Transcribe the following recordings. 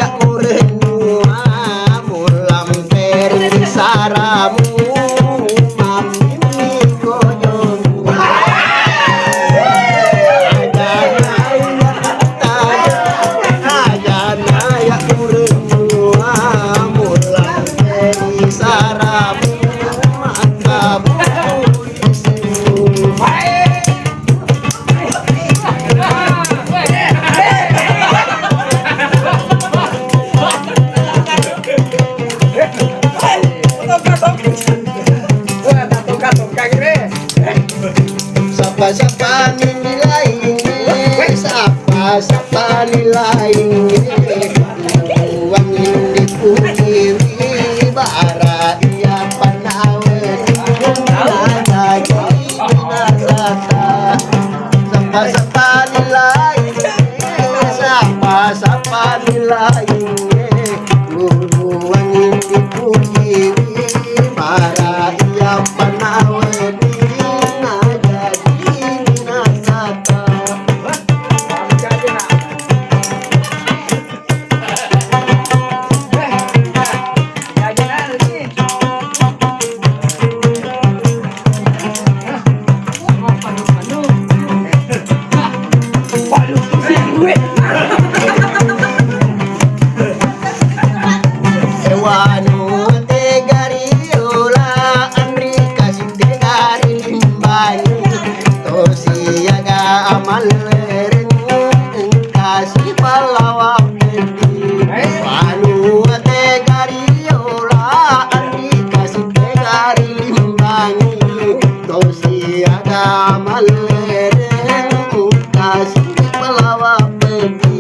ya murenmu mulam peri saramu mamimi koyomu ajana ya murenmu mulam peri saramu makamu isimu Sapa nilai ini, sapa nilai ini, uang ini kiri, bara ia panawen, nada jadi nasata. Sapa nilai ini, sapa nilai ini, uang ini kiri, bara ia panawen. Ewanu tegariola Andri kasih tegari limbani tosiaga amal lereng kasih palawa pedi Ewanu tegariola Andri kasih tegari limbani tosiaga amal lereng kasih palawa pedi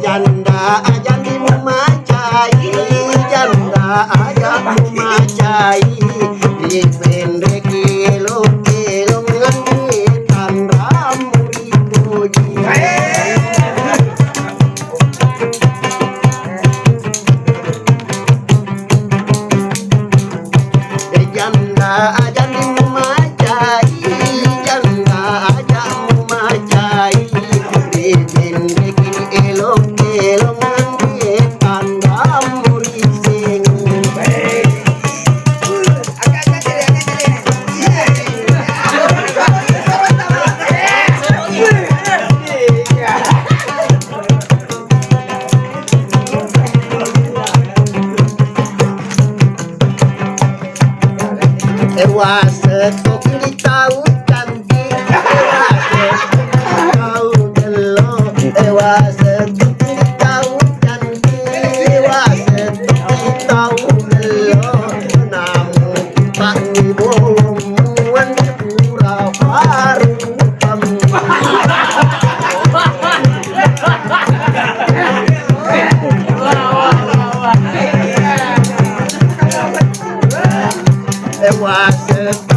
Janda aja dimacai, janda aja dimacai, di pendek kilo nganditan ramu dipuji. Janda aja dimacai, janda aja memacai, di pendek kilo nganditan ramu rising. Ewa setok ini tahu cantik, ewa setok tahu gelo, ewa setok ini tahu cantik, ewa setok tahu gelo, namun tak dibolongan pura baru kamu. Ewa setok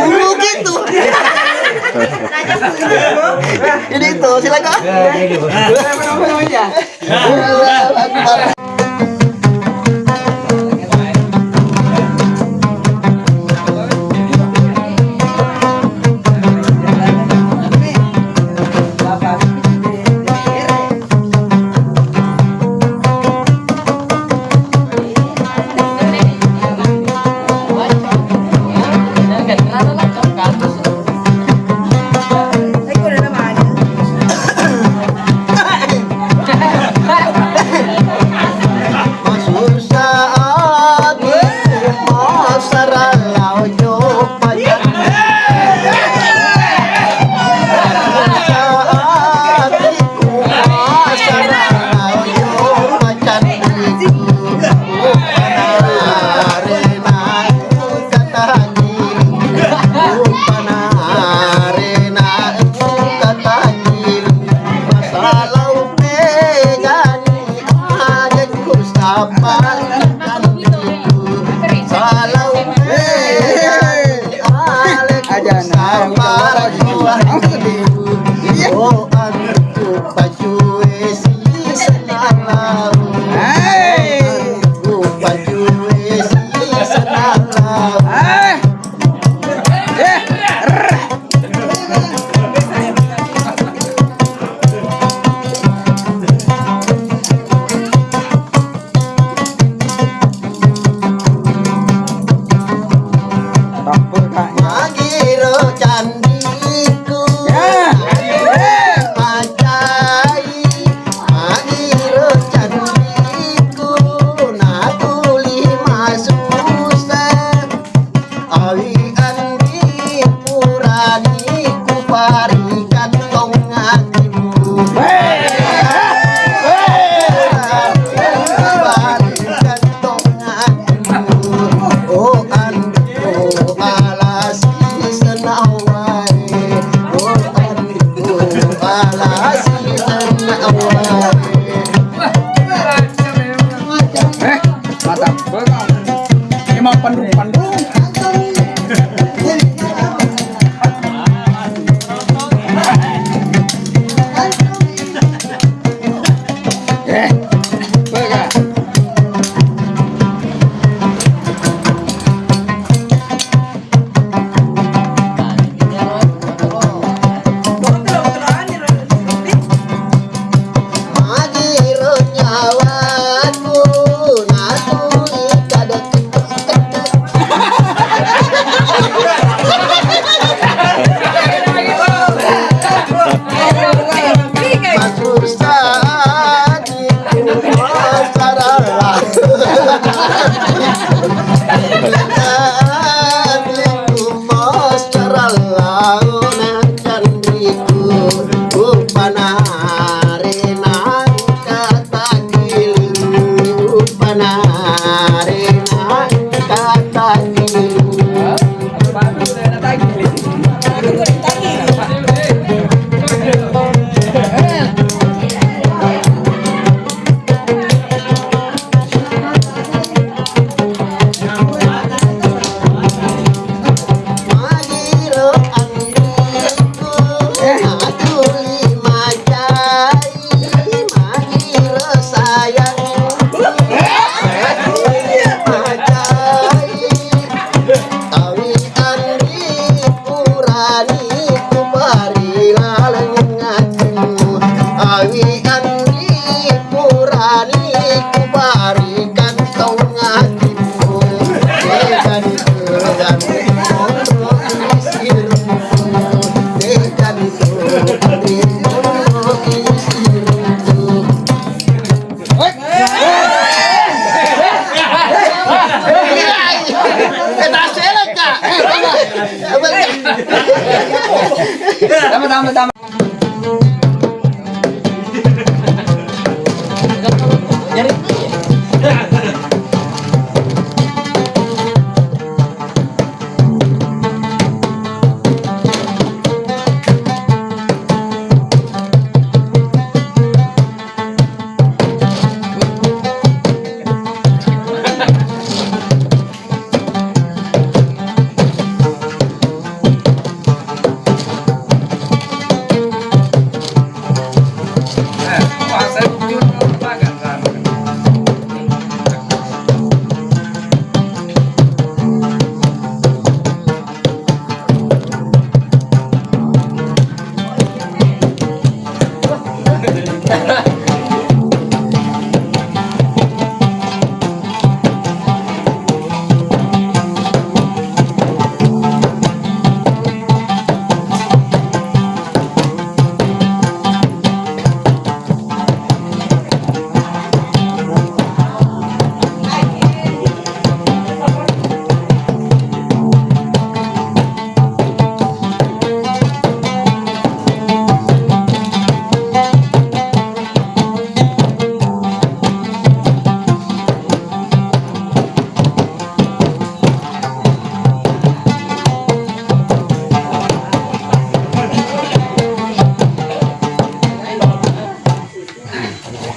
Bulu gitu. Ini itu silakan. Magiro candiku, macai gawi andi purani kubarikan kau ngatimu dekan dan mono isirmu dekan dan mono isirmu. Tama.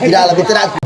Tidak lebih terang.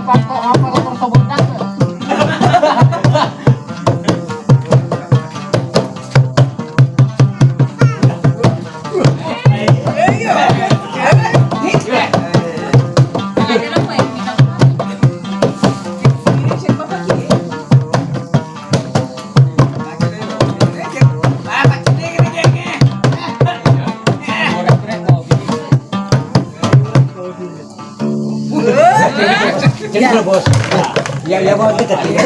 apa tersebut dah. Ya bos. Ya bos dekat ya.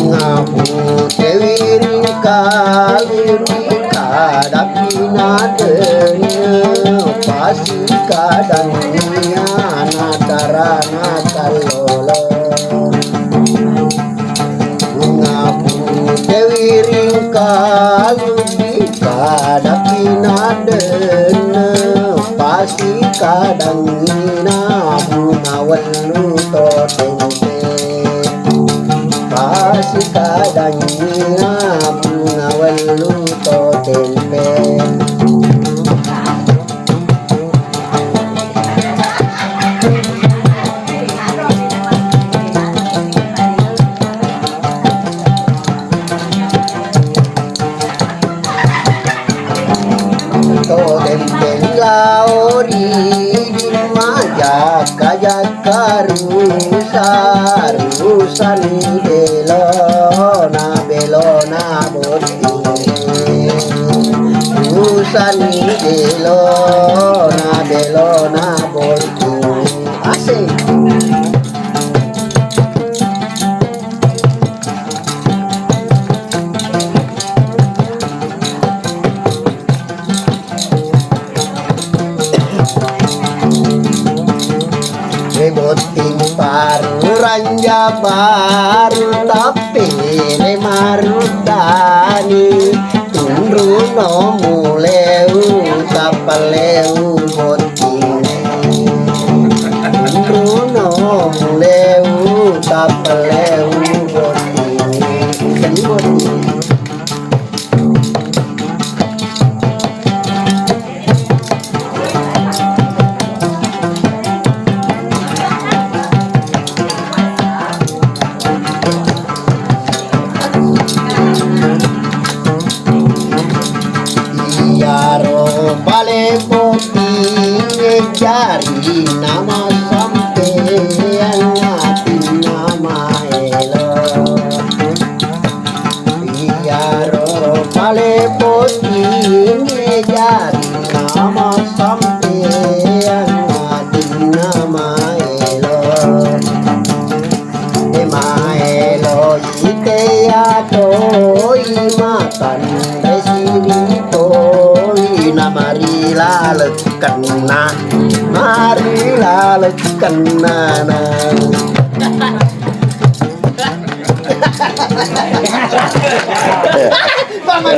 Ngabu tewiring kaluri kadapina denya pasi kadangnya nadarana kalolo ngabu tewiring kaluri kadapina denya pasi kadangina bunawallu to tempe pasi kadangnya bunga walu to tempe to tempe lao di majaka jaka rusan belona boti rusan belona boti asik. Boting paru ranja baru tapi le marudani tundru no muleu tapaleu boting tundru no muleu tapaleu boting kali boting Bale kopi jari nama sampean ngati nama elo biaro bale kopi jari nama sampean ngati nama elo elo ite ato makan resini to marilah lekena marilah lekena Paman